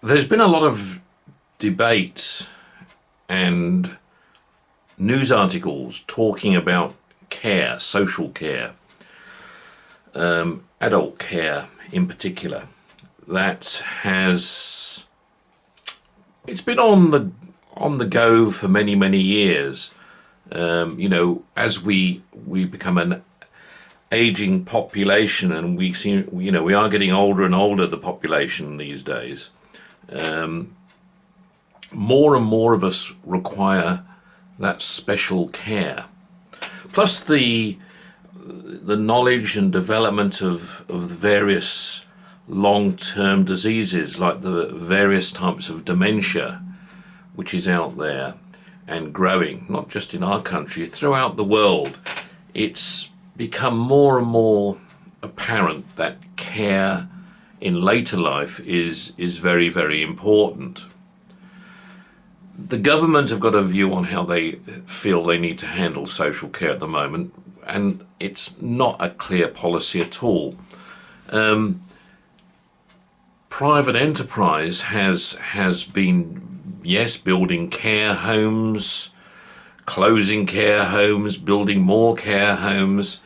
There's been a lot of debate and news articles talking about care, social care, adult care in particular. That has it's been on the go for many years. As we become an aging population, and we are getting older and older, the population these days. More and more of us require that special care. Plus the knowledge and development of the various long-term diseases, like the various types of dementia, which is out there and growing, not just in our country, throughout the world. It's become more and more apparent that care in later life is very important. The government have got a view on how they feel they need to handle social care at the moment, and it's not a clear policy at all. Private enterprise has been, yes, building care homes, closing care homes, building more care homes,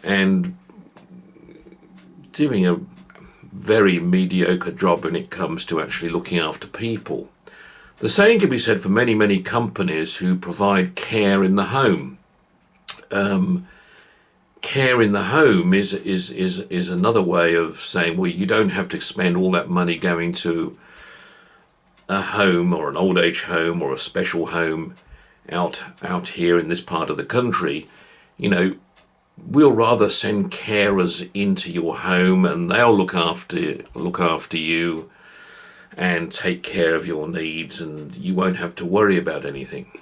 and doing a very mediocre job when it comes to actually looking after people. The same can be said for many companies who provide care in the home. Care in the home is another way of saying, well, you don't have to spend all that money going to a home or an old age home or a special home out here in this part of the country. We'll rather send carers into your home, and they'll look after you and take care of your needs, and you won't have to worry about anything.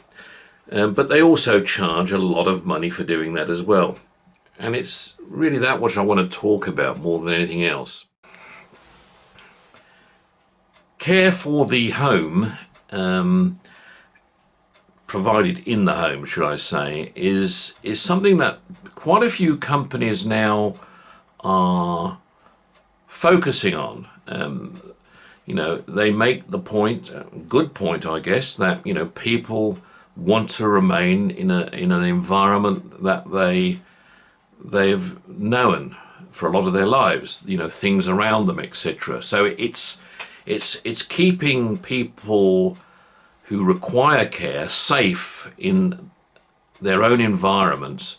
But they also charge a lot of money for doing that as well. And it's really that which I want to talk about more than anything else. Care for the home, provided in the home, should I say, is something that quite a few companies now are focusing on. They make the point, good point, I guess, that people want to remain in an environment that they've known for a lot of their lives. Things around them, etc. So it's keeping people who require care safe in their own environments,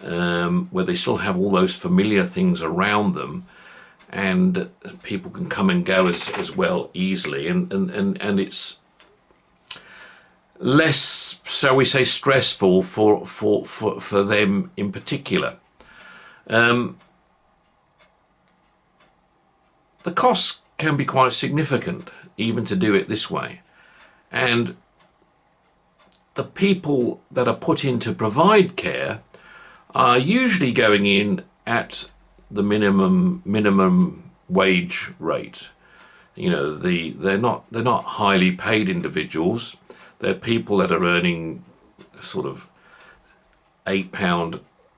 where they still have all those familiar things around them, and people can come and go as well easily, and it's less, shall we say, stressful for them in particular. The costs can be quite significant even to do it this way, and the people that are put in to provide care are usually going in at the minimum wage rate. They're not highly paid individuals. They're people that are earning sort of £8,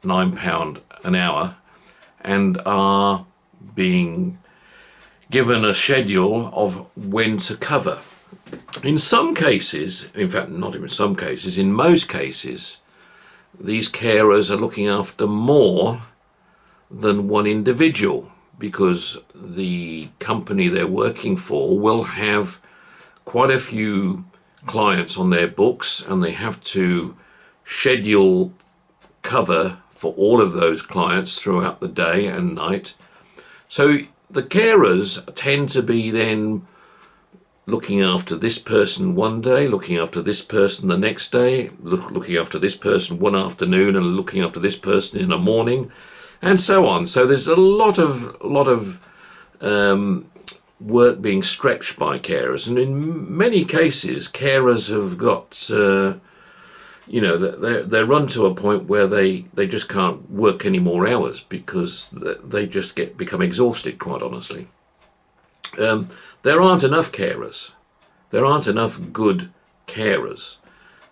£9 an hour, and are being given a schedule of when to cover. In some cases, in fact, not even some cases, in most cases, these carers are looking after more than one individual, because the company they're working for will have quite a few clients on their books, and they have to schedule cover for all of those clients throughout the day and night. So the carers tend to be then looking after this person one day, looking after this person the next day, looking after this person one afternoon, and looking after this person in the morning, and so on. So there's a lot of work being stretched by carers, and in many cases, carers have got they're run to a point where they just can't work any more hours, because they just become exhausted, quite honestly. There aren't enough carers. There aren't enough good carers.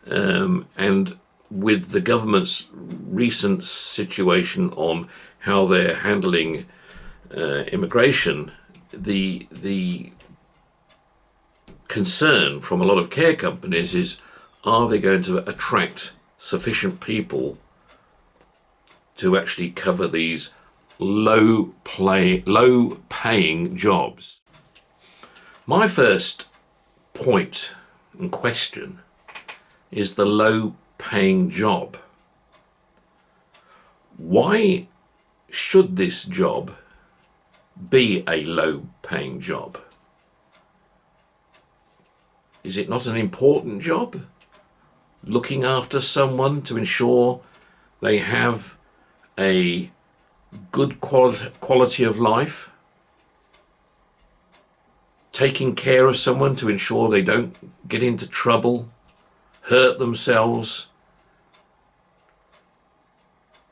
And with the government's recent situation on how they're handling immigration, the concern from a lot of care companies is, are they going to attract sufficient people to actually cover these low paying jobs? My first point and question is the low paying job. Why should this job be a low paying job? Is it not an important job? Looking after someone to ensure they have a good quality of life? Taking care of someone to ensure they don't get into trouble, hurt themselves,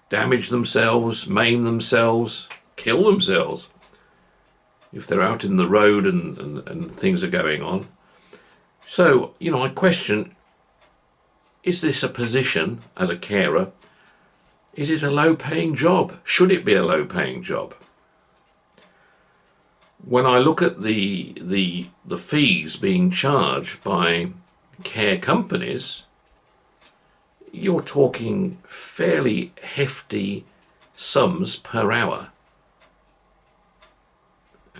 damage themselves, maim themselves, kill themselves if they're out in the road and things are going on. So, I question, is this a position as a carer? Is it a low-paying job? Should it be a low-paying job? When I look at the fees being charged by care companies, you're talking fairly hefty sums per hour.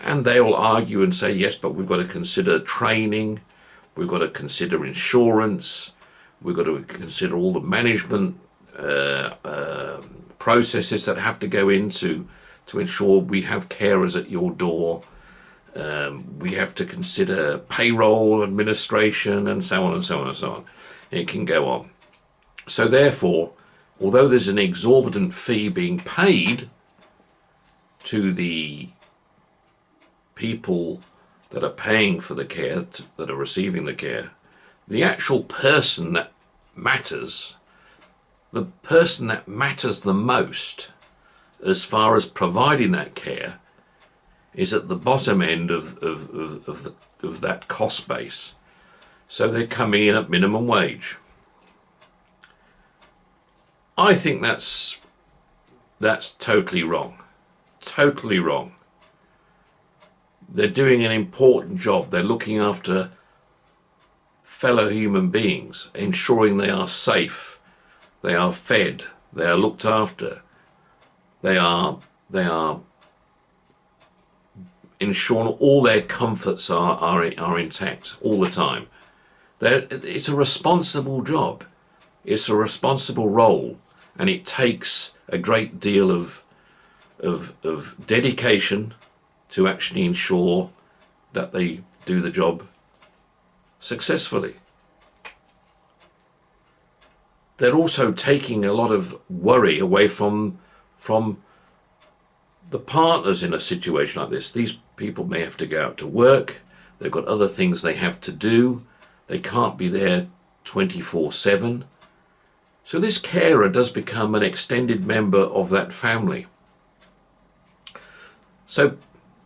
And they'll argue and say, yes, but we've got to consider training, we've got to consider insurance, we've got to consider all the management processes that have to go into to ensure we have carers at your door. We have to consider payroll, administration, and so on and so on and so on. It can go on. So therefore, although there's an exorbitant fee being paid to the people that are paying for the care, that are receiving the care, the actual person that matters, the person that matters the most as far as providing that care, is at the bottom end of that cost base. So they're coming in at minimum wage. I think that's totally wrong. Totally wrong. They're doing an important job. They're looking after fellow human beings, ensuring they are safe, they are fed, they are looked after, they are ensuring all their comforts are intact all the time. It's a responsible job. It's a responsible role, and it takes a great deal of dedication to actually ensure that they do the job successfully. They're also taking a lot of worry away from the partners in a situation like this. These people may have to go out to work, they've got other things they have to do, they can't be there 24/7. So this carer does become an extended member of that family. So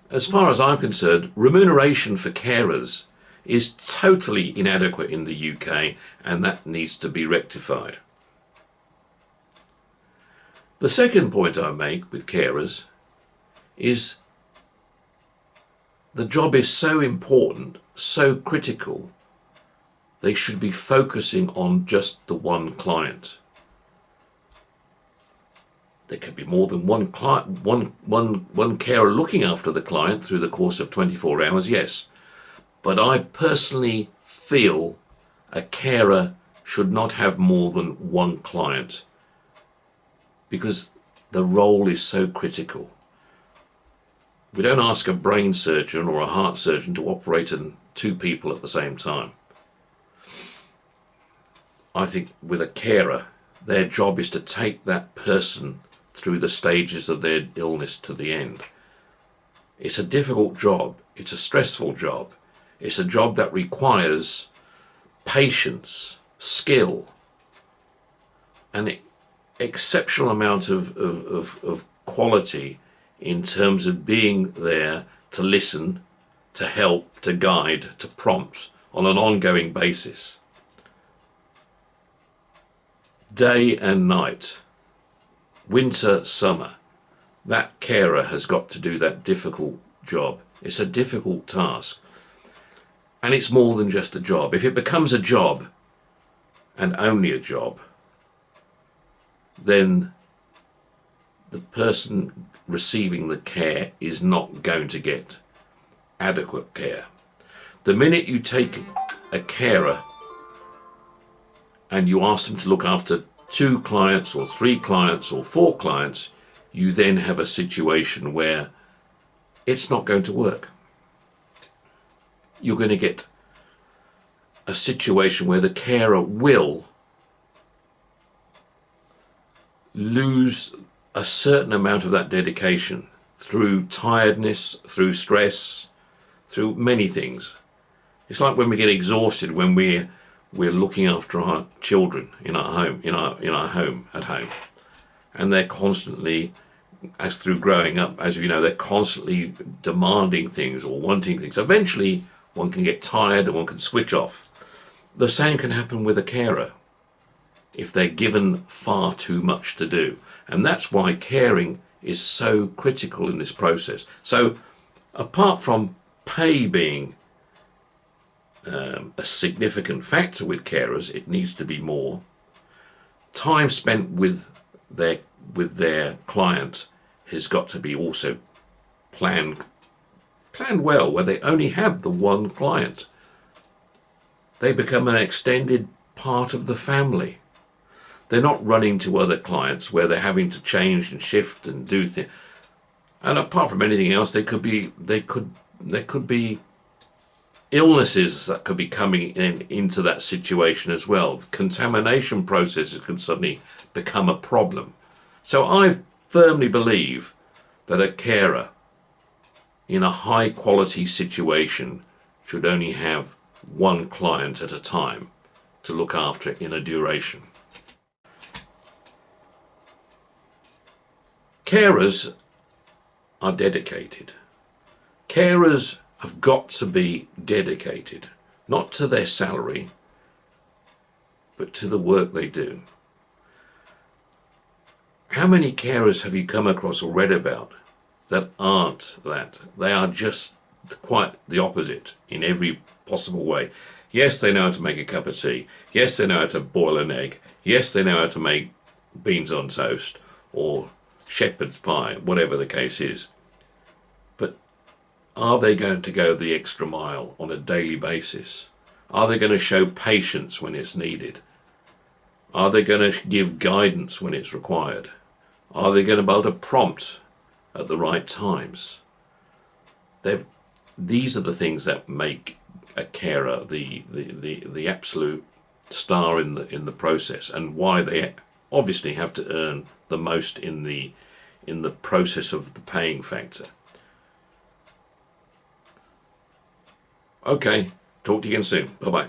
as far as I'm concerned, remuneration for carers is totally inadequate in the UK, and that needs to be rectified. The second point I make with carers is the job is so important, so critical, they should be focusing on just the one client. There could be more than one client, one carer looking after the client through the course of 24 hours, yes. But I personally feel a carer should not have more than one client, because the role is so critical. We don't ask a brain surgeon or a heart surgeon to operate on two people at the same time. I think with a carer, their job is to take that person through the stages of their illness to the end. It's a difficult job. It's a stressful job. It's a job that requires patience, skill, an exceptional amount of quality in terms of being there to listen, to help, to guide, to prompt on an ongoing basis. Day and night, winter, summer, that carer has got to do that difficult job. It's a difficult task. And it's more than just a job. If it becomes a job and only a job, then the person receiving the care is not going to get adequate care. The minute you take a carer and you ask them to look after 2 clients or 3 clients or 4 clients, you then have a situation where it's not going to work. You're going to get a situation where the carer will lose a certain amount of that dedication through tiredness, through stress, through many things. It's like when we get exhausted when we're looking after our children in our home, in our home at home, and they're constantly, as through growing up, as you know, they're constantly demanding things or wanting things. Eventually, one can get tired and one can switch off. The same can happen with a carer if they're given far too much to do. And that's why caring is so critical in this process. So apart from pay being a significant factor with carers, it needs to be more. Time spent with their client has got to be also planned well, where they only have the one client. They become an extended part of the family. They're not running to other clients where they're having to change and shift and do things. And apart from anything else, there could be illnesses that could be coming into that situation as well. The contamination processes can suddenly become a problem. So I firmly believe that a carer in a high quality situation should only have one client at a time to look after in a duration. Carers are dedicated. Carers have got to be dedicated, not to their salary, but to the work they do. How many carers have you come across or read about that aren't that? They are just quite the opposite in every possible way. Yes, they know how to make a cup of tea. Yes, they know how to boil an egg. Yes, they know how to make beans on toast or shepherd's pie, whatever the case is. But are they going to go the extra mile on a daily basis? Are they going to show patience when it's needed? Are they going to give guidance when it's required? Are they going to be able to prompt at the right times? These are the things that make a carer the absolute star in the process, and why they obviously have to earn the most in the process of the paying factor. Okay, talk to you again soon. Bye bye.